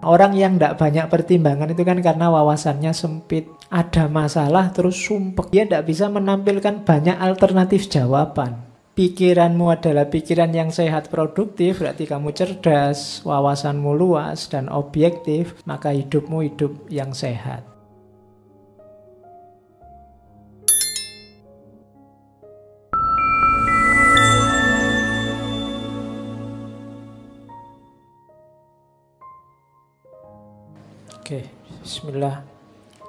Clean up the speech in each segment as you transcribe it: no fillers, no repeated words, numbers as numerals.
Orang yang tidak banyak pertimbangan itu kan karena wawasannya sempit. Ada masalah terus sumpek. Dia tidak bisa menampilkan banyak alternatif jawaban. Pikiranmu adalah pikiran yang sehat produktif, berarti kamu cerdas, wawasanmu luas dan objektif, maka hidupmu hidup yang sehat. Oke, bismillah.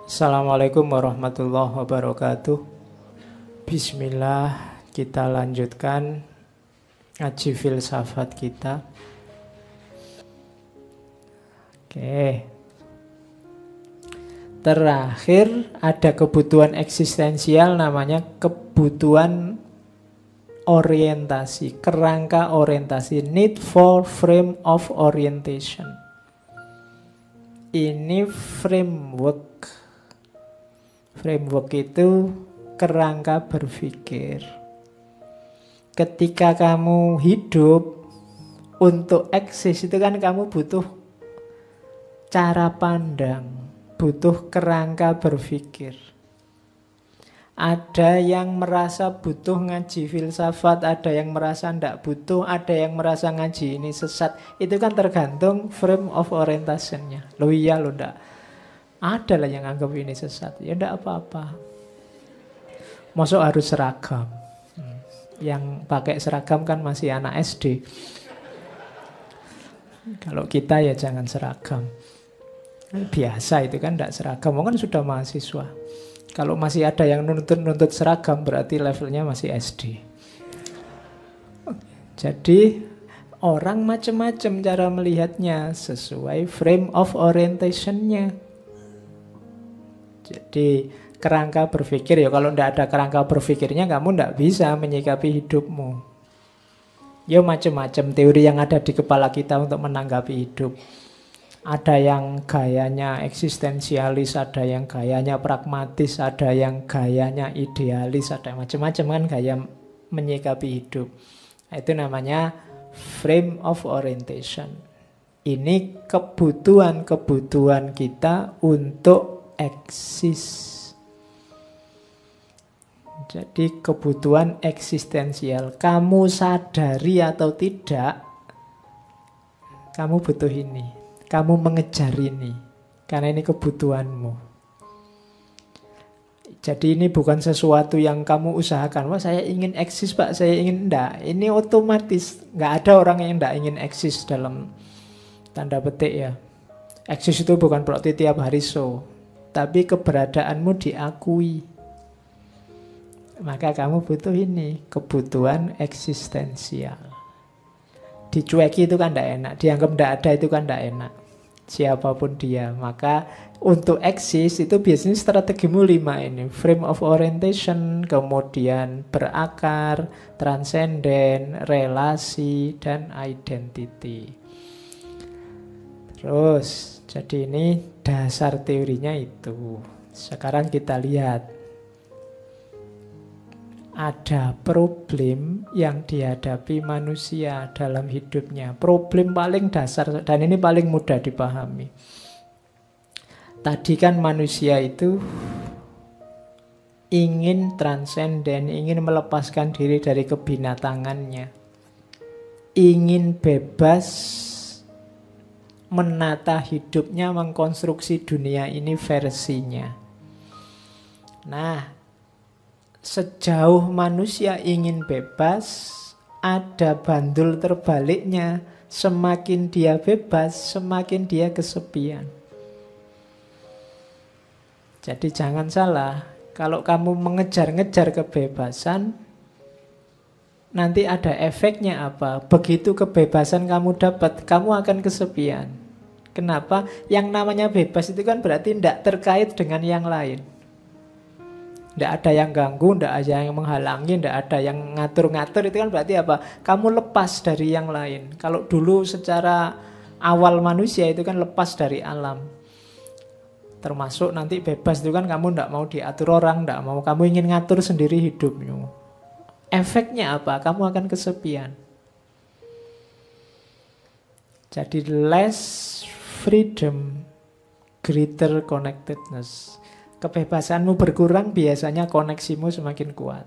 Assalamualaikum warahmatullahi wabarakatuh. Bismillah, kita lanjutkan ngaji filsafat kita. Oke. Terakhir ada kebutuhan eksistensial namanya kebutuhan orientasi, kerangka orientasi, need for frame of orientation. Ini framework. Framework itu kerangka berpikir. Ketika kamu hidup, untuk eksis itu kan kamu butuh cara pandang, butuh kerangka berpikir. Ada yang merasa butuh ngaji filsafat, ada yang merasa tidak butuh, ada yang merasa ngaji ini sesat. Itu kan tergantung frame of orientation-nya. Loh iya loh enggak. Ada lah yang anggap ini sesat. Ya enggak apa-apa. Masuk harus seragam. Yang pakai seragam kan masih anak SD. Kalau kita ya jangan seragam. Biasa itu kan enggak seragam. Kan sudah mahasiswa. Kalau masih ada yang nuntut seragam berarti levelnya masih SD. Jadi orang macam-macam cara melihatnya sesuai frame of orientation-nya. Jadi kerangka berpikir ya, kalau tidak ada kerangka berpikirnya kamu tidak bisa menyikapi hidupmu. Ya macam-macam teori yang ada di kepala kita untuk menanggapi hidup. Ada yang gayanya eksistensialis, ada yang gayanya pragmatis, ada yang gayanya idealis, ada macam-macam kan gaya menyikapi hidup. Itu namanya frame of orientation. Ini kebutuhan-kebutuhan kita untuk eksis. Jadi kebutuhan eksistensial. Kamu sadari atau tidak, kamu butuh ini. Kamu mengejar ini karena ini kebutuhanmu. Jadi ini bukan sesuatu yang kamu usahakan. Wah saya ingin eksis pak, saya ingin enggak. Ini otomatis. Nggak ada orang yang enggak ingin eksis dalam tanda petik ya. Eksis itu bukan berarti tiap hari so. Tapi keberadaanmu diakui. Maka kamu butuh ini. Kebutuhan eksistensial. Dicueki itu kan enggak enak. Dianggap enggak ada itu kan enggak enak. Siapapun dia. Maka untuk eksis itu biasanya strategimu 5 ini. Frame of orientation, kemudian berakar, transenden, relasi, dan identity. Terus, jadi ini dasar teorinya itu. Sekarang kita lihat. Ada problem yang dihadapi manusia dalam hidupnya. Problem paling dasar dan ini paling mudah dipahami. Tadi kan manusia itu ingin transenden, ingin melepaskan diri dari kebinatangannya. Ingin bebas menata hidupnya, mengkonstruksi dunia ini versinya. Nah, sejauh manusia ingin bebas, ada bandul terbaliknya. Semakin dia bebas, semakin dia kesepian. Jadi jangan salah, kalau kamu mengejar-ngejar kebebasan, nanti ada efeknya apa? Begitu kebebasan kamu dapat, kamu akan kesepian. Kenapa? Yang namanya bebas itu kan berarti tidak terkait dengan yang lain. Tidak ada yang ganggu, tidak ada yang menghalangi, tidak ada yang ngatur-ngatur. Itu kan berarti apa? Kamu lepas dari yang lain. Kalau dulu secara awal manusia itu kan lepas dari alam. Termasuk nanti bebas itu kan kamu tidak mau diatur orang, tidak mau, kamu ingin ngatur sendiri hidupmu. Efeknya apa? Kamu akan kesepian. Jadi less freedom, greater connectedness. Kebebasanmu berkurang, biasanya koneksimu semakin kuat.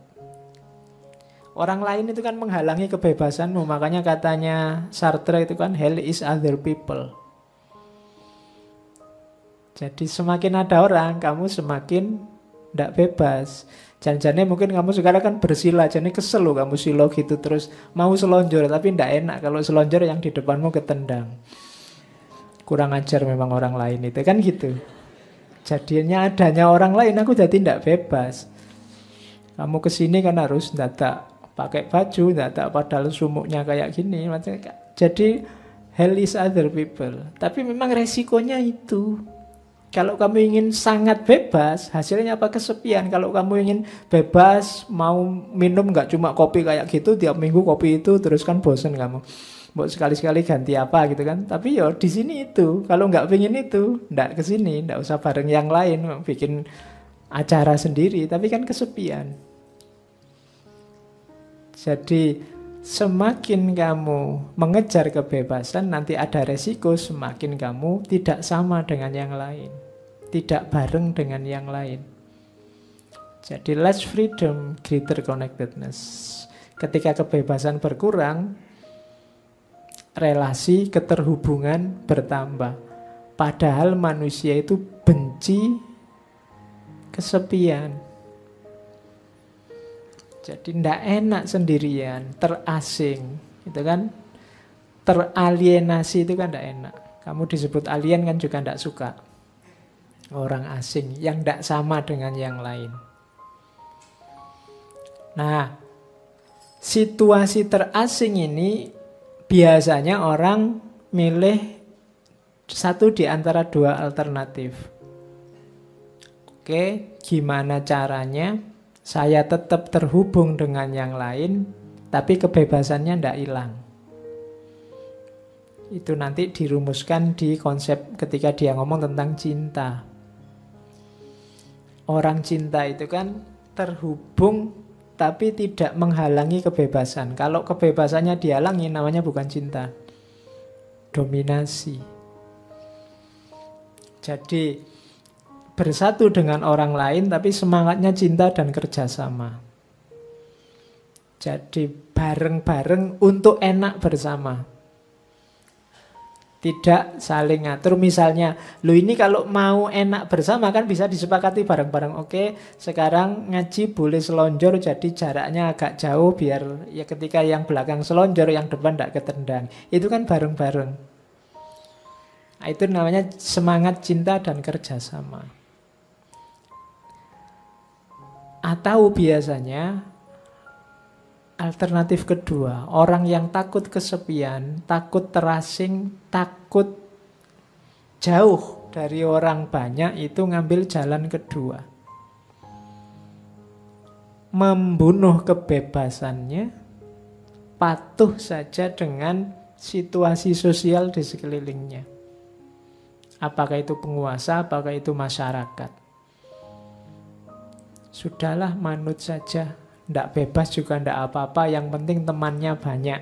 Orang lain itu kan menghalangi kebebasanmu. Makanya katanya Sartre itu kan hell is other people. Jadi semakin ada orang, kamu semakin tidak bebas. Jangan-jangan mungkin kamu sekarang kan bersila, jadi kesel loh kamu silo gitu terus mau selonjor, tapi tidak enak kalau selonjor yang di depanmu ketendang. Kurang ajar memang orang lain itu kan gitu. Jadinya adanya orang lain aku jadi tidak bebas. Kamu kesini kan harus dadak pakai baju, dadak padahal sumuknya kayak gini. Jadi hell is other people. Tapi memang resikonya itu. Kalau kamu ingin sangat bebas, hasilnya apa? Kesepian. Kalau kamu ingin bebas, mau minum nggak cuma kopi kayak gitu, tiap minggu kopi itu, terus kan bosen kamu. Mau sekali-sekali ganti apa gitu kan. Tapi ya di sini itu. Kalau nggak pengen itu, nggak kesini, nggak usah bareng yang lain, bikin acara sendiri. Tapi kan kesepian. Jadi semakin kamu mengejar kebebasan, nanti ada resiko semakin kamu tidak sama dengan yang lain, tidak bareng dengan yang lain. Jadi less freedom, greater connectedness. Ketika kebebasan berkurang, relasi keterhubungan bertambah. Padahal manusia itu benci kesepian. Jadi tidak enak sendirian, terasing, gitu kan? Teralienasi itu kan tidak enak. Kamu disebut alien kan juga tidak suka. Orang asing yang tidak sama dengan yang lain. Nah, situasi terasing ini biasanya orang milih satu di antara dua alternatif. Oke, gimana caranya? Saya tetap terhubung dengan yang lain, tapi kebebasannya tidak hilang. Itu nanti dirumuskan di konsep ketika dia ngomong tentang cinta. Orang cinta itu kan terhubung, tapi tidak menghalangi kebebasan. Kalau kebebasannya dihalangi, namanya bukan cinta. Dominasi. Jadi bersatu dengan orang lain, tapi semangatnya cinta dan kerjasama. Jadi bareng-bareng untuk enak bersama. Tidak saling ngatur. Misalnya, lu ini kalau mau enak bersama kan bisa disepakati bareng-bareng. Oke, sekarang ngaji boleh selonjor, jadi jaraknya agak jauh biar ya ketika yang belakang selonjor, yang depan tidak ketendang. Itu kan bareng-bareng. Nah, itu namanya semangat cinta dan kerjasama. Atau biasanya alternatif kedua, orang yang takut kesepian, takut terasing, takut jauh dari orang banyak, itu ngambil jalan kedua. Membunuh kebebasannya, patuh saja dengan situasi sosial di sekelilingnya. Apakah itu penguasa, apakah itu masyarakat. Sudahlah, manut saja. Tidak bebas juga tidak apa-apa, yang penting temannya banyak.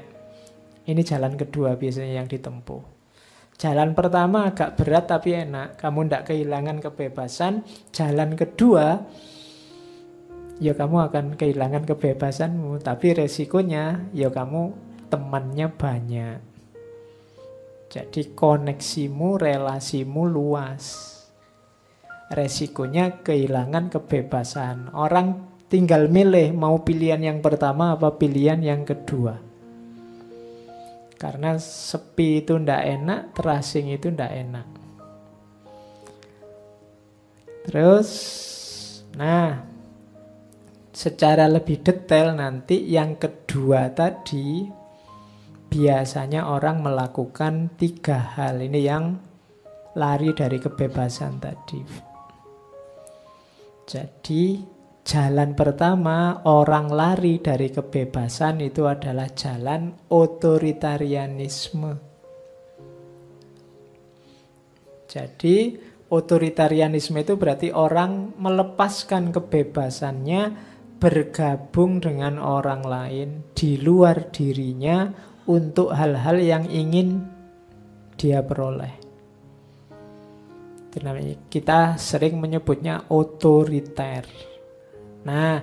Ini jalan kedua biasanya yang ditempuh. Jalan pertama agak berat tapi enak, kamu tidak kehilangan kebebasan. Jalan kedua, ya kamu akan kehilangan kebebasanmu, tapi resikonya ya kamu temannya banyak. Jadi koneksimu, relasimu luas. Resikonya kehilangan kebebasan. Orang tinggal milih mau pilihan yang pertama apa pilihan yang kedua. Karena sepi itu ndak enak, terasing itu ndak enak. Terus, nah, secara lebih detail nanti yang kedua tadi, biasanya orang melakukan 3 hal. Ini yang lari dari kebebasan tadi. Jadi jalan pertama orang lari dari kebebasan itu adalah jalan otoritarianisme. Jadi otoritarianisme itu berarti orang melepaskan kebebasannya, bergabung dengan orang lain di luar dirinya untuk hal-hal yang ingin dia peroleh. Kita sering menyebutnya otoriter. Nah,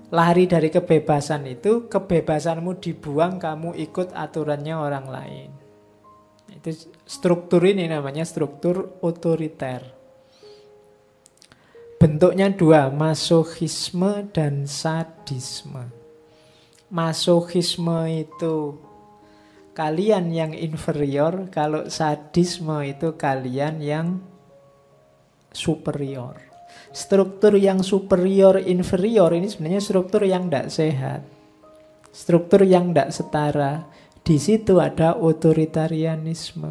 lari dari kebebasan itu, kebebasanmu dibuang, kamu ikut aturannya orang lain. Itu struktur ini namanya struktur otoriter. Bentuknya dua, masokisme dan sadisme. Masokisme itu kalian yang inferior, kalau sadisme itu kalian yang superior. Struktur yang superior inferior ini sebenarnya struktur yang tidak sehat, struktur yang tidak setara. Di situ ada otoritarianisme.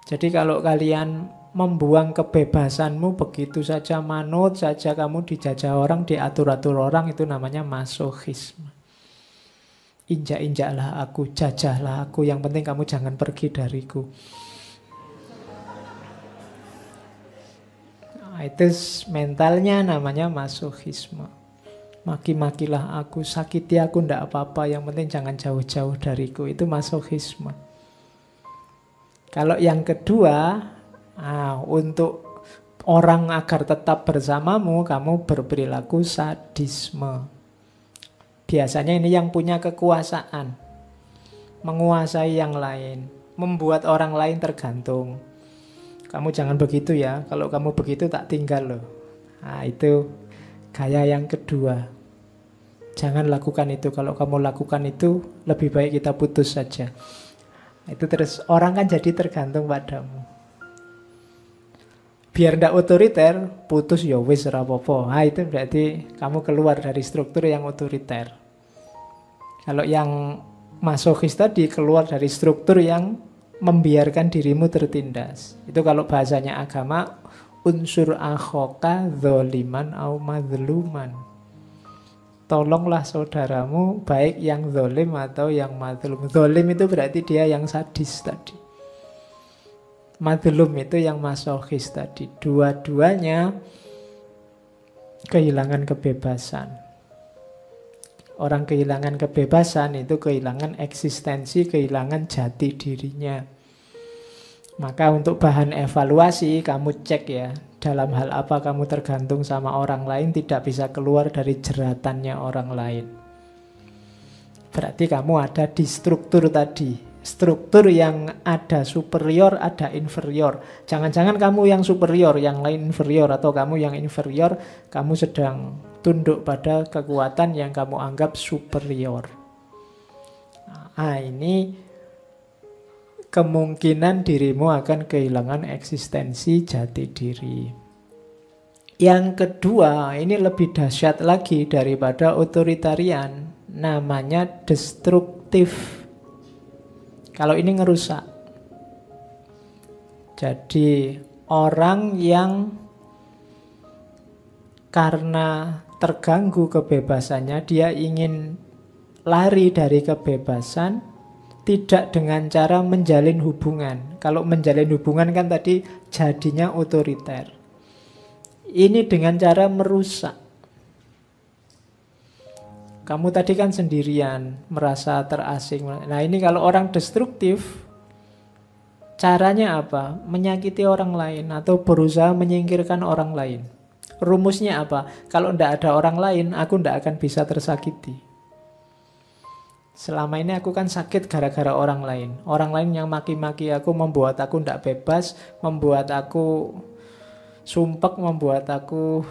Jadi kalau kalian membuang kebebasanmu begitu saja, manut saja, kamu dijajah orang, diatur-atur orang, itu namanya masokisme. Injak-injaklah aku, jajahlah aku, yang penting kamu jangan pergi dariku. Nah, itu mentalnya namanya masokisme. Maki-makilah aku, sakiti aku, ndak apa-apa, yang penting jangan jauh-jauh dariku. Itu masokisme. Kalau yang kedua, untuk orang agar tetap bersamamu, kamu berperilaku sadisme. Biasanya ini yang punya kekuasaan, menguasai yang lain, membuat orang lain tergantung. Kamu jangan begitu ya, kalau kamu begitu tak tinggal loh. Nah, itu gaya yang kedua. Jangan lakukan itu. Kalau kamu lakukan itu, lebih baik kita putus saja. Itu terus orang kan jadi tergantung padamu. Biar ndak otoriter, putus ya wis ora apa-apa. Nah, itu berarti kamu keluar dari struktur yang otoriter. Kalau yang masokis tadi keluar dari struktur yang membiarkan dirimu tertindas. Itu kalau bahasanya agama, unsur akhoka dzaliman au madzluman. Tolonglah saudaramu, baik yang zalim atau yang madzlum. Zalim itu berarti dia yang sadis tadi. Madzlum itu yang masokis tadi. Dua-duanya kehilangan kebebasan. Orang kehilangan kebebasan itu kehilangan eksistensi, kehilangan jati dirinya. Maka untuk bahan evaluasi kamu cek ya, dalam hal apa kamu tergantung sama orang lain, tidak bisa keluar dari jeratannya orang lain. Berarti kamu ada di struktur tadi. Struktur yang ada superior, ada inferior. Jangan-jangan kamu yang superior, yang lain inferior, atau kamu yang inferior, kamu sedang tunduk pada kekuatan yang kamu anggap superior. Nah, ini kemungkinan dirimu akan kehilangan eksistensi jati diri. Yang kedua, ini lebih dahsyat lagi daripada otoritarian, namanya destruktif. Kalau ini ngerusak. Jadi orang yang karena terganggu kebebasannya, dia ingin lari dari kebebasan, tidak dengan cara menjalin hubungan. Kalau menjalin hubungan kan tadi jadinya otoriter. Ini dengan cara merusak. Kamu tadi kan sendirian, merasa terasing. Nah, ini kalau orang destruktif, caranya apa? Menyakiti orang lain atau berusaha menyingkirkan orang lain. Rumusnya apa? Kalau tidak ada orang lain, aku tidak akan bisa tersakiti. Selama ini aku kan sakit gara-gara orang lain. Orang lain yang maki-maki aku, membuat aku tidak bebas, membuat aku sumpek, membuat aku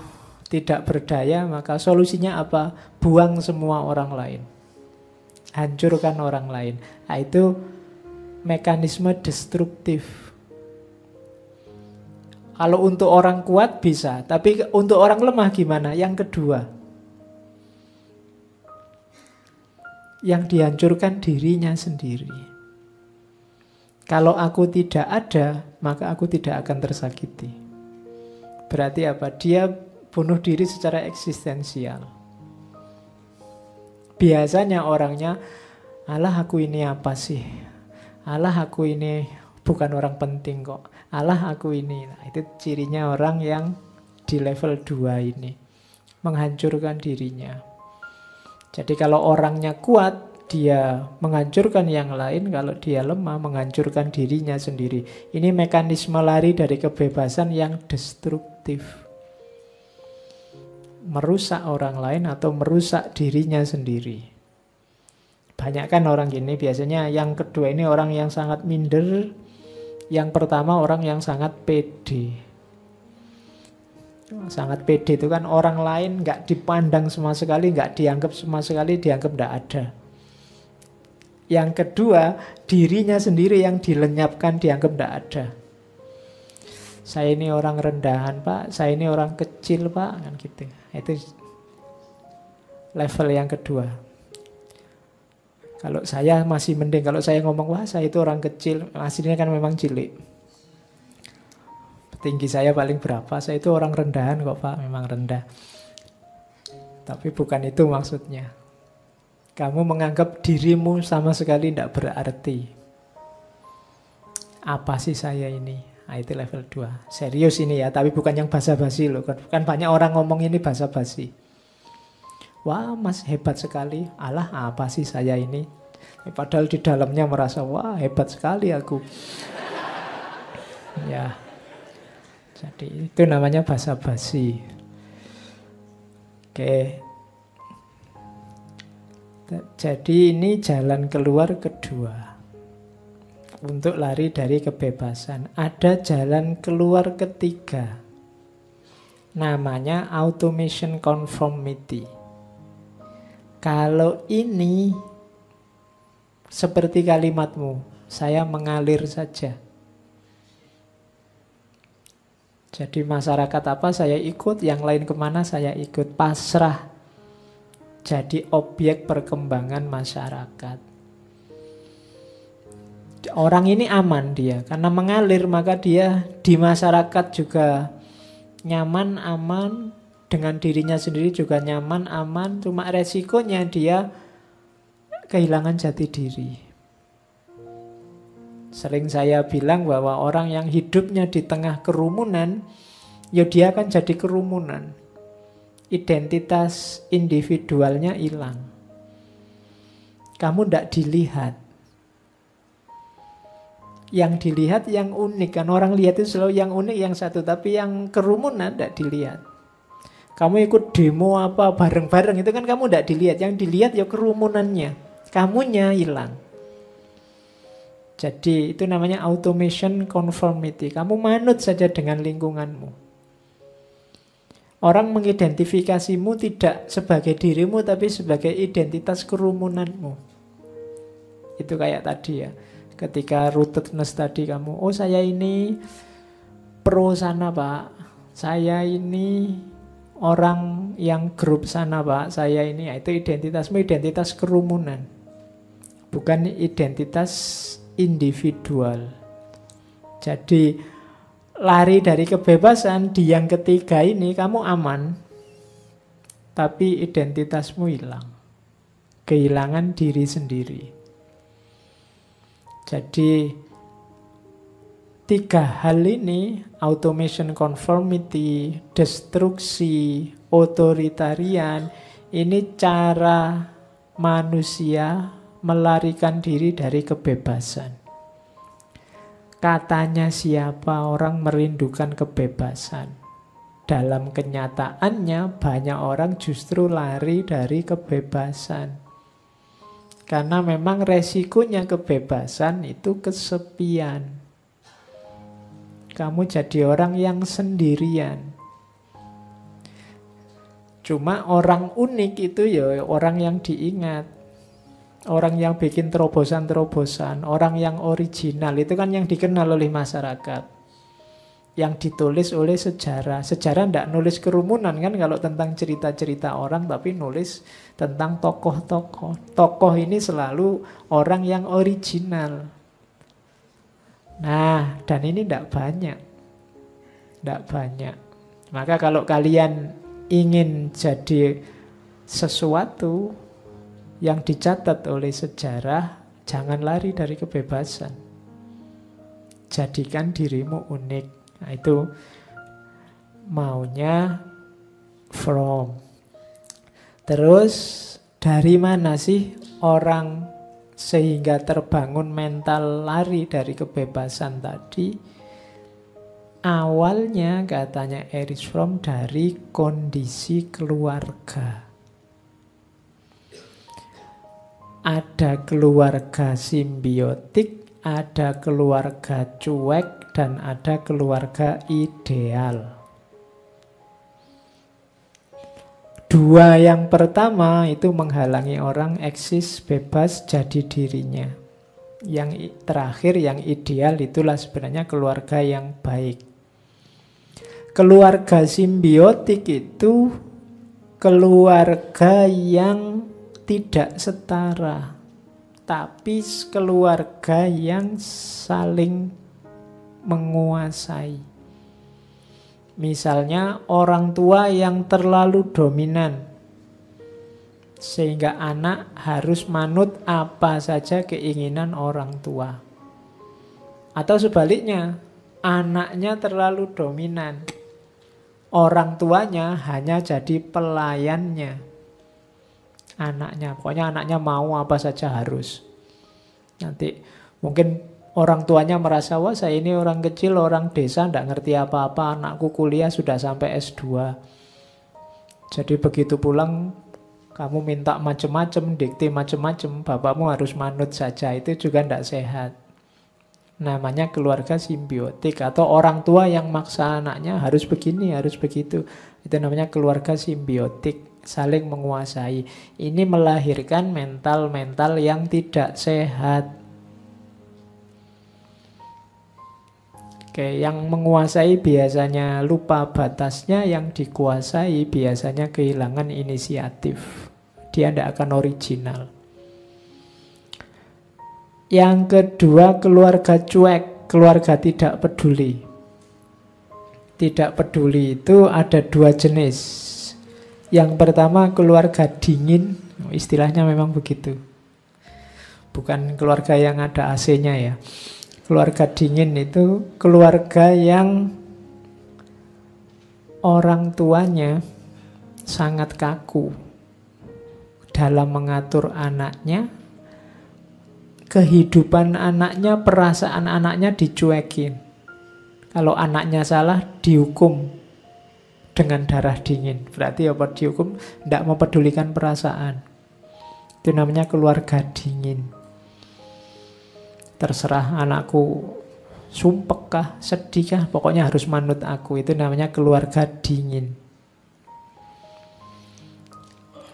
tidak berdaya. Maka solusinya apa? Buang semua orang lain, hancurkan orang lain. Nah, itu mekanisme destruktif. Kalau untuk orang kuat bisa, tapi untuk orang lemah gimana? Yang kedua, yang dihancurkan dirinya sendiri. Kalau aku tidak ada, maka aku tidak akan tersakiti. Berarti apa? Dia bunuh diri secara eksistensial. Biasanya orangnya, alah aku ini apa sih? Alah aku ini bukan orang penting kok. Alah aku ini. Nah, itu cirinya orang yang di level 2 ini. Menghancurkan dirinya. Jadi kalau orangnya kuat, dia menghancurkan yang lain, kalau dia lemah menghancurkan dirinya sendiri. Ini mekanisme lari dari kebebasan yang destruktif. Merusak orang lain atau merusak dirinya sendiri. Banyak kan orang gini, biasanya yang kedua ini orang yang sangat minder, yang pertama orang yang sangat pede. Sangat pede itu kan orang lain nggak dipandang sama sekali, nggak dianggap sama sekali, dianggap nggak ada. Yang kedua, dirinya sendiri yang dilenyapkan, dianggap tidak ada. Saya ini orang rendahan, Pak. Saya ini orang kecil, Pak. Kan gitu. Itu level yang kedua. Kalau saya masih mending. Kalau saya ngomong, wah saya itu orang kecil. Aslinya kan memang cilik. Tinggi saya paling berapa? Saya itu orang rendahan kok, Pak. Memang rendah. Tapi bukan itu maksudnya. Kamu menganggap dirimu sama sekali tidak berarti. Apa sih saya ini? Nah, itu level 2. Serius ini ya, tapi bukan yang basa-basi loh. Kan banyak orang ngomong ini basa-basi. Wah, Mas hebat sekali. Alah, apa sih saya ini? Padahal di dalamnya merasa, wah hebat sekali aku. Ya. Jadi itu namanya basa-basi. Oke. Jadi ini jalan keluar kedua untuk lari dari kebebasan. Ada jalan keluar ketiga, namanya automation conformity. Kalau ini seperti kalimatmu, saya mengalir saja. Jadi masyarakat apa saya ikut, yang lain kemana saya ikut, pasrah. Jadi objek perkembangan masyarakat. Orang ini aman dia, karena mengalir maka dia di masyarakat juga nyaman, aman. Dengan dirinya sendiri juga nyaman, aman. Cuma resikonya dia kehilangan jati diri. Sering saya bilang bahwa orang yang hidupnya di tengah kerumunan, ya dia akan jadi kerumunan. Identitas individualnya hilang. Kamu tidak dilihat. Yang dilihat yang unik. Kan orang lihat itu selalu yang unik, yang satu. Tapi yang kerumunan tidak dilihat. Kamu ikut demo apa bareng-bareng itu kan kamu tidak dilihat. Yang dilihat ya kerumunannya. Kamunya hilang. Jadi itu namanya automation conformity. Kamu manut saja dengan lingkunganmu. Orang mengidentifikasimu tidak sebagai dirimu, tapi sebagai identitas kerumunanmu. Itu kayak tadi ya. Ketika rootedness tadi kamu, oh saya ini pro sana Pak. Saya ini orang yang grup sana Pak. Saya ini, ya, itu identitasmu, identitas kerumunan. Bukan identitas individual. Jadi lari dari kebebasan di yang ketiga ini kamu aman, tapi identitasmu hilang, kehilangan diri sendiri. Jadi 3 hal ini, automation conformity, destruksi, otoritarian, ini cara manusia melarikan diri dari kebebasan. Katanya siapa orang merindukan kebebasan. Dalam kenyataannya banyak orang justru lari dari kebebasan. Karena memang resikonya kebebasan itu kesepian. Kamu jadi orang yang sendirian. Cuma orang unik itu ya orang yang diingat. Orang yang bikin terobosan-terobosan, orang yang original, itu kan yang dikenal oleh masyarakat. Yang ditulis oleh sejarah. Sejarah tidak nulis kerumunan kan kalau tentang cerita-cerita orang, tapi nulis tentang tokoh-tokoh. Tokoh ini selalu orang yang original. Nah, dan ini tidak banyak. Tidak banyak. Maka kalau kalian ingin jadi sesuatu yang dicatat oleh sejarah, jangan lari dari kebebasan. Jadikan dirimu unik. Nah, itu maunya Fromm. Terus Dari mana sih orang sehingga terbangun mental lari dari kebebasan tadi? Awalnya katanya Erich Fromm dari kondisi keluarga. Ada keluarga simbiotik, ada keluarga cuek, dan ada keluarga ideal. Dua yang pertama itu menghalangi orang eksis bebas jadi dirinya. Yang terakhir, yang ideal, itulah sebenarnya keluarga yang baik. Keluarga simbiotik itu keluarga yang tidak setara, tapi keluarga yang saling menguasai. Misalnya orang tua yang terlalu dominan, sehingga anak harus manut apa saja keinginan orang tua. Atau sebaliknya, anaknya terlalu dominan, orang tuanya hanya jadi pelayannya. Pokoknya anaknya mau apa saja harus. Nanti mungkin orang tuanya merasa, wah saya ini orang kecil, orang desa, tidak ngerti apa-apa, anakku kuliah sudah sampai S2. Jadi begitu pulang, kamu minta macam-macam, dikte macam-macam, bapakmu harus manut saja, itu juga tidak sehat. Namanya keluarga simbiotik, atau orang tua yang maksa anaknya harus begini, harus begitu. Itu namanya keluarga simbiotik, saling menguasai. Ini melahirkan mental-mental yang tidak sehat. Oke, yang menguasai biasanya lupa batasnya, yang dikuasai biasanya kehilangan inisiatif. Dia tidak akan original. Yang kedua, keluarga cuek, keluarga tidak peduli. Tidak peduli itu ada dua jenis. Yang pertama keluarga dingin, istilahnya memang begitu. Bukan keluarga yang ada AC-nya ya. Keluarga dingin itu keluarga yang orang tuanya sangat kaku dalam mengatur anaknya. Kehidupan anaknya, perasaan anaknya dicuekin. Kalau anaknya salah, dihukum dengan darah dingin. Berarti apa dihukum? Tidak mempedulikan perasaan. Itu namanya keluarga dingin. Terserah anakku sumpek kah, sedih kah, pokoknya harus manut aku. Itu namanya keluarga dingin.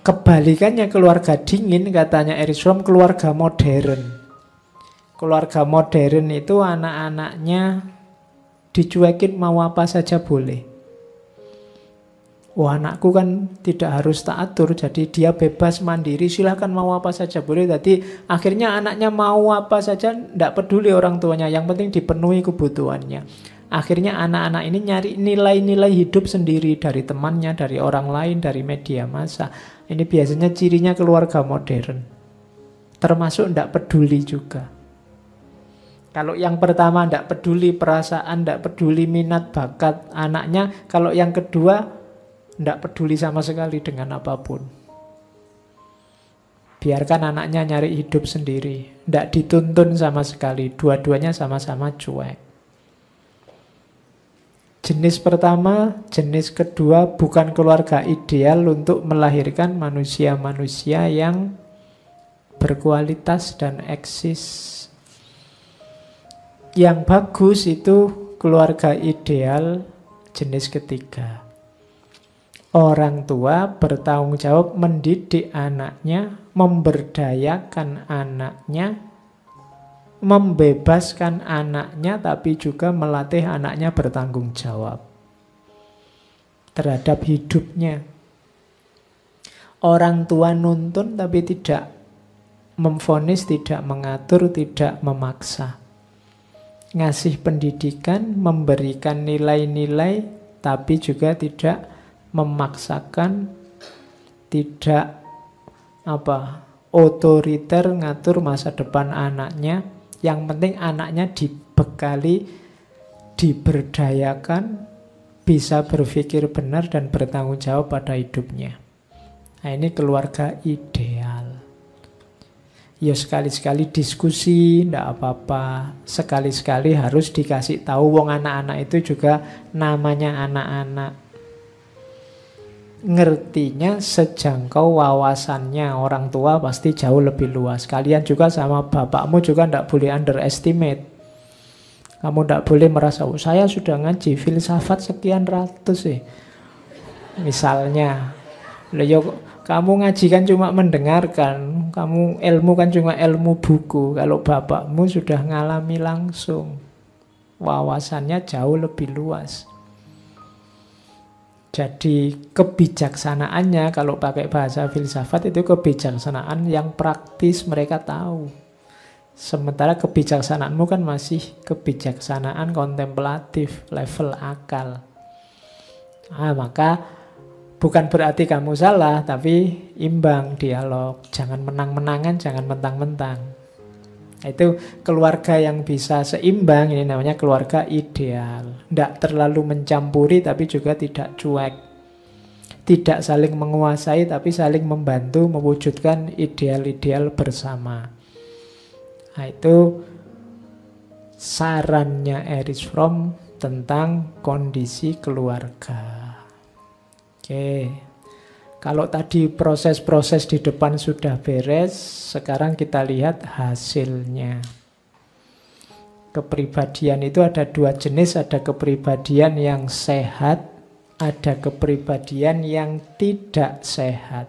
Kebalikannya keluarga dingin, katanya Erich Fromm, keluarga modern. Keluarga modern itu anak-anaknya dicuekin mau apa saja boleh. Wah, anakku kan tidak harus tak atur, jadi dia bebas mandiri, silahkan mau apa saja boleh. Jadi akhirnya anaknya mau apa saja, tidak peduli orang tuanya, yang penting dipenuhi kebutuhannya. Akhirnya anak-anak ini nyari nilai-nilai hidup sendiri dari temannya, dari orang lain, dari media massa. Ini biasanya cirinya keluarga modern. Termasuk tidak peduli juga. Kalau yang pertama tidak peduli perasaan, tidak peduli minat bakat anaknya. Kalau yang kedua tidak peduli sama sekali dengan apapun. Biarkan anaknya nyari hidup sendiri. Tidak dituntun sama sekali. Dua-duanya sama-sama cuek. Jenis pertama, jenis kedua bukan keluarga ideal untuk melahirkan manusia-manusia yang berkualitas dan eksis. Yang bagus itu keluarga ideal jenis ketiga. Orang tua bertanggung jawab mendidik anaknya, memberdayakan anaknya, membebaskan anaknya, tapi juga melatih anaknya bertanggung jawab terhadap hidupnya. Orang tua nuntun tapi tidak memvonis, tidak mengatur, tidak memaksa. Ngasih pendidikan, memberikan nilai-nilai, tapi juga tidak memaksakan, tidak otoriter ngatur masa depan anaknya. Yang penting anaknya dibekali, diberdayakan, bisa berpikir benar dan bertanggung jawab pada hidupnya. Nah, ini keluarga ideal. Ya sekali-sekali diskusi, ndak apa-apa. Sekali-sekali harus dikasih tahu, wong anak-anak itu juga namanya anak-anak. Ngertinya sejangkau wawasannya, orang tua pasti jauh lebih luas. Kalian juga sama bapakmu juga ndak boleh underestimate. Kamu ndak boleh merasa, oh, saya sudah ngaji filsafat sekian ratus sih. Misalnya, kamu ngaji kan cuma mendengarkan, kamu ilmu kan cuma ilmu buku. Kalau bapakmu sudah ngalami langsung, wawasannya jauh lebih luas. Jadi kebijaksanaannya, kalau pakai bahasa filsafat itu kebijaksanaan yang praktis mereka tahu. Sementara kebijaksanaanmu kan masih kebijaksanaan kontemplatif, level akal. Nah, maka bukan berarti kamu salah, tapi imbang dialog. Jangan menang-menangan, jangan mentang-mentang. Itu keluarga yang bisa seimbang, ini namanya keluarga ideal. Tidak terlalu mencampuri, tapi juga tidak cuek. Tidak saling menguasai, tapi saling membantu mewujudkan ideal-ideal bersama. Nah, itu sarannya Erich Fromm tentang kondisi keluarga. Oke, kalau tadi proses-proses di depan sudah beres, sekarang kita lihat hasilnya. Kepribadian itu ada dua jenis, ada kepribadian yang sehat, ada kepribadian yang tidak sehat.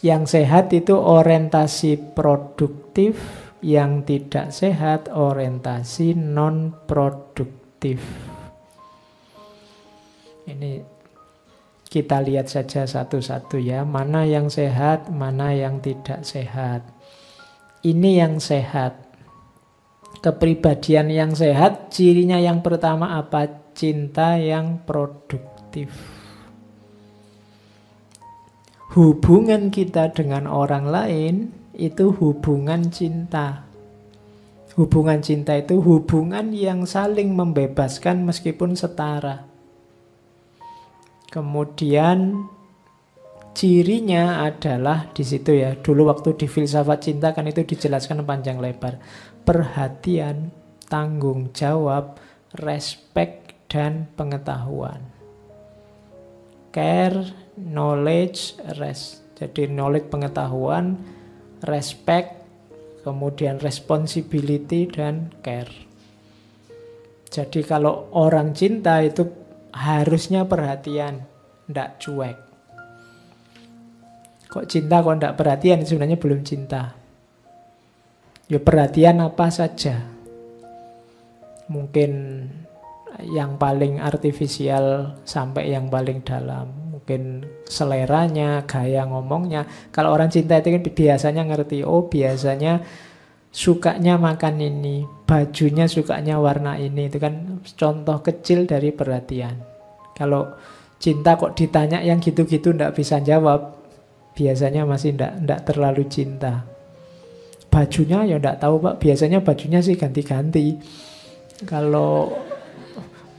Yang sehat itu orientasi produktif, yang tidak sehat orientasi non-produktif. Ini kita lihat saja satu-satu ya, mana yang sehat, mana yang tidak sehat. Ini yang sehat. Kepribadian yang sehat, cirinya yang pertama apa? Cinta yang produktif. Hubungan kita dengan orang lain itu hubungan cinta. Hubungan cinta itu hubungan yang saling membebaskan meskipun setara. Kemudian cirinya adalah di situ ya. Dulu waktu di filsafat cinta kan itu dijelaskan panjang lebar. Perhatian, tanggung jawab, respect, dan pengetahuan. Care, knowledge, rest. Jadi knowledge, pengetahuan, respect, kemudian responsibility, dan care. Jadi kalau orang cinta itu harusnya perhatian, ndak cuek. Kok cinta kok ndak perhatian? Sebenarnya belum cinta. Ya perhatian apa saja. Mungkin yang paling artifisial sampai yang paling dalam. Mungkin seleranya, gaya ngomongnya. Kalau orang cinta itu kan biasanya ngerti, oh biasanya sukanya makan ini, bajunya sukanya warna ini. Itu kan contoh kecil dari perhatian. Kalau cinta kok ditanya yang gitu-gitu ndak bisa jawab, biasanya masih ndak terlalu cinta. Bajunya ya ndak tahu Pak, biasanya bajunya sih ganti-ganti. Kalau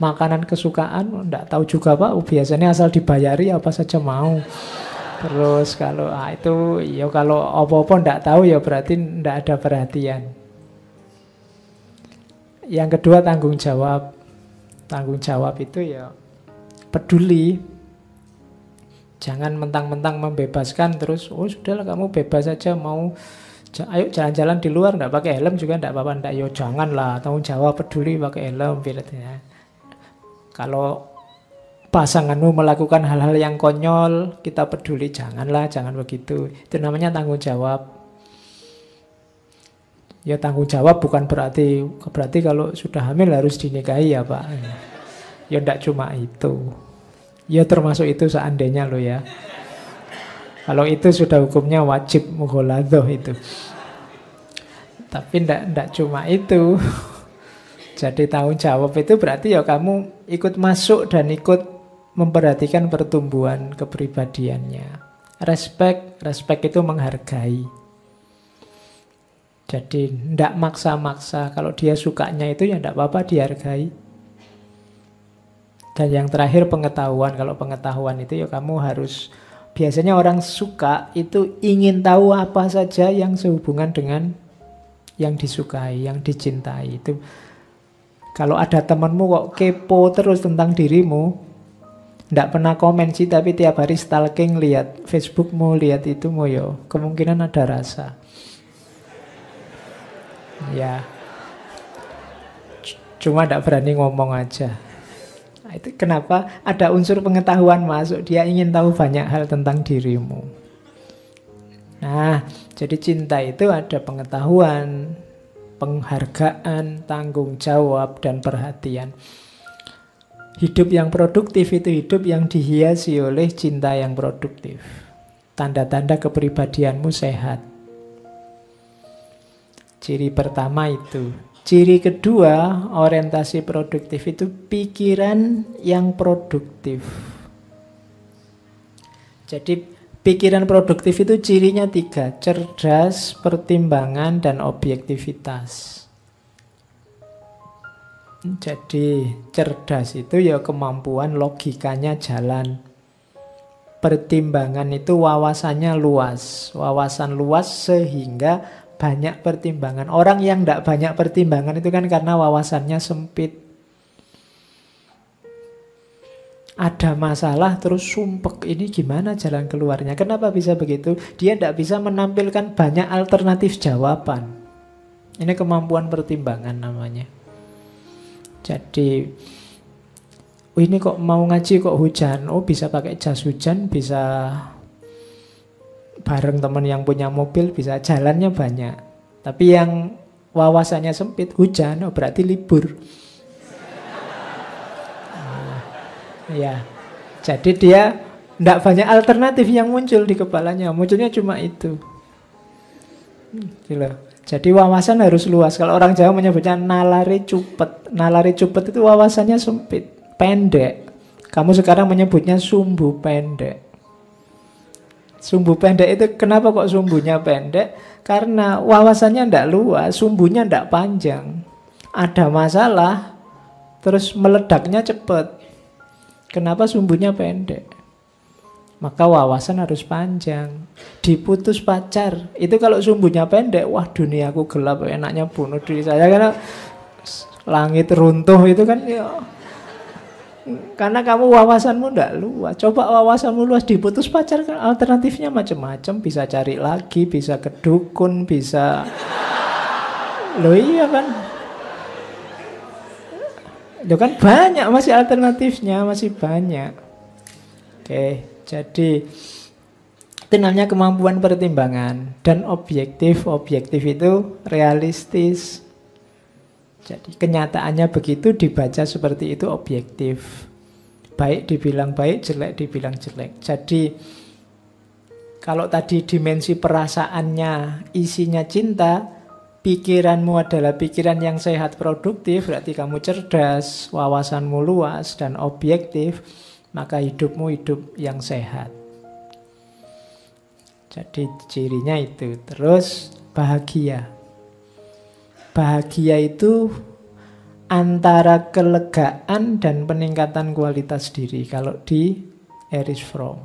makanan kesukaan ndak tahu juga Pak, biasanya asal dibayari apa saja mau. Terus kalau itu ya kalau apa-apa ndak tahu ya berarti ndak ada perhatian. Yang kedua tanggung jawab. Tanggung jawab itu ya peduli. Jangan mentang-mentang membebaskan terus oh sudahlah kamu bebas saja mau ayo jalan-jalan di luar ndak pakai helm juga ndak apa-apa, ndak yo janganlah, tanggung jawab peduli pakai helm ya. Kalau pasanganmu melakukan hal-hal yang konyol, kita peduli, janganlah, jangan begitu. Itu namanya tanggung jawab. Ya tanggung jawab bukan berarti kalau sudah hamil harus dinikahi ya Pak. Ya ndak cuma itu. Ya termasuk itu seandainya lo ya. Kalau itu sudah hukumnya wajib mughaladhah itu. Tapi ndak cuma itu. Jadi tanggung jawab itu berarti ya kamu ikut masuk dan ikut memperhatikan pertumbuhan kepribadiannya. Respect itu menghargai. Jadi ndak maksa-maksa. Kalau dia sukanya itu ya ndak apa-apa dihargai. Dan yang terakhir pengetahuan. Kalau pengetahuan itu ya kamu harus Biasanya orang suka itu ingin tahu apa saja yang sehubungan dengan yang disukai, yang dicintai. Itu kalau ada temanmu kok kepo terus tentang dirimu, nggak pernah komen sih, tapi tiap hari stalking, lihat Facebookmu, lihat itumu, yo kemungkinan ada rasa. Ya, cuma nggak berani ngomong aja. Nah, itu kenapa ada unsur pengetahuan masuk. Dia ingin tahu banyak hal tentang dirimu. Nah, jadi cinta itu ada pengetahuan, penghargaan, tanggung jawab, dan perhatian. Hidup yang produktif itu hidup yang dihiasi oleh cinta yang produktif. Tanda-tanda kepribadianmu sehat. Ciri pertama itu. Ciri kedua, orientasi produktif itu pikiran yang produktif. Jadi pikiran produktif itu cirinya 3. Cerdas, pertimbangan, dan objektivitas. Jadi cerdas itu ya kemampuan logikanya jalan. Pertimbangan itu wawasannya luas. Wawasan luas sehingga banyak pertimbangan. Orang yang tidak banyak pertimbangan itu kan karena wawasannya sempit. Ada masalah terus sumpek, ini gimana jalan keluarnya? Kenapa bisa begitu? Dia tidak bisa menampilkan banyak alternatif jawaban. Ini kemampuan pertimbangan namanya. Jadi, ini kok mau ngaji kok hujan? Oh, bisa pakai jas hujan, bisa bareng teman yang punya mobil, bisa jalannya banyak. Tapi yang wawasannya sempit, hujan, oh berarti libur. Ya, jadi dia tidak banyak alternatif yang muncul di kepalanya, munculnya cuma itu. Gitu. Jadi wawasan harus luas. Kalau orang Jawa menyebutnya nalari cupet. Nalari cupet itu wawasannya sempit, pendek. Kamu sekarang menyebutnya sumbu pendek. Sumbu pendek itu kenapa kok sumbunya pendek? Karena wawasannya tidak luas, sumbunya tidak panjang. Ada masalah, terus meledaknya cepat. Kenapa sumbunya pendek? Maka wawasan harus panjang. Diputus pacar, itu kalau sumbunya pendek, wah duniaku gelap, enaknya bunuh diri saya. Karena langit runtuh itu kan ya, karena kamu wawasanmu tidak luas. Coba wawasanmu luas, diputus pacar kan alternatifnya macam-macam. Bisa cari lagi, bisa ke dukun, bisa... Loh iya kan? Loh kan banyak masih alternatifnya, masih banyak. Oke, jadi itu namanya kemampuan pertimbangan. Dan objektif itu realistis. Jadi kenyataannya begitu, dibaca seperti itu objektif. Baik dibilang baik, jelek dibilang jelek. Jadi kalau tadi dimensi perasaannya isinya cinta, pikiranmu adalah pikiran yang sehat produktif, berarti kamu cerdas, wawasanmu luas dan objektif, maka hidupmu hidup yang sehat. Jadi cirinya itu. Terus bahagia. Bahagia itu antara kelegaan dan peningkatan kualitas diri. Kalau di Erich Fromm,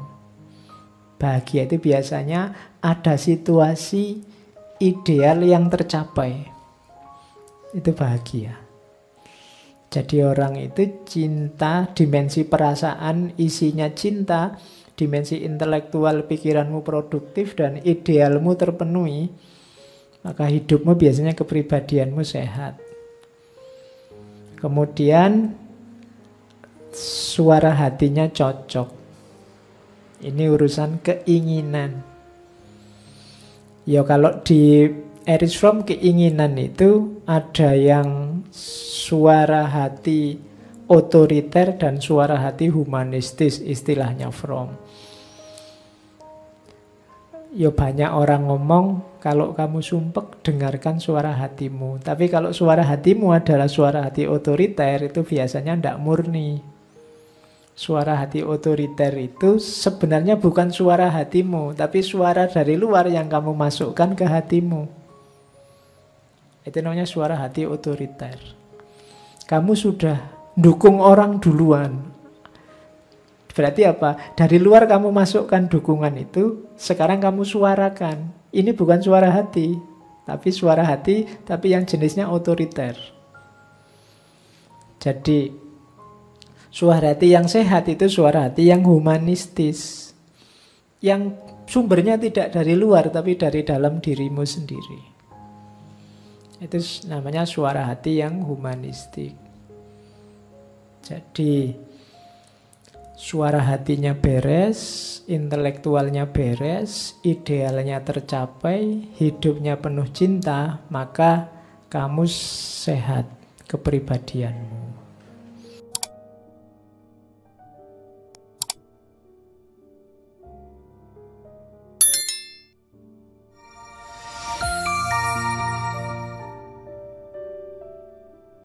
bahagia itu biasanya ada situasi ideal yang tercapai. Itu bahagia. Jadi orang itu cinta, dimensi perasaan isinya cinta, dimensi intelektual pikiranmu produktif dan idealmu terpenuhi, maka hidupmu biasanya kepribadianmu sehat. Kemudian suara hatinya cocok. Ini urusan keinginan. Ya kalau di Erich Fromm keinginan itu ada yang suara hati otoriter dan suara hati humanistis, istilahnya Fromm. Ya banyak orang ngomong kalau kamu sumpek dengarkan suara hatimu. Tapi kalau suara hatimu adalah suara hati otoriter itu biasanya tidak murni. Suara hati otoriter itu sebenarnya bukan suara hatimu, tapi suara dari luar yang kamu masukkan ke hatimu. Itu namanya suara hati otoriter. Kamu sudah dukung orang duluan. Berarti apa? Dari luar kamu masukkan dukungan itu, sekarang kamu suarakan. Ini bukan suara hati, tapi suara hati, tapi yang jenisnya otoriter. Jadi, suara hati yang sehat itu suara hati yang humanistis. Yang sumbernya tidak dari luar, tapi dari dalam dirimu sendiri. Itu namanya suara hati yang humanistik. Jadi, suara hatinya beres, intelektualnya beres, idealnya tercapai, hidupnya penuh cinta, maka kamu sehat kepribadianmu.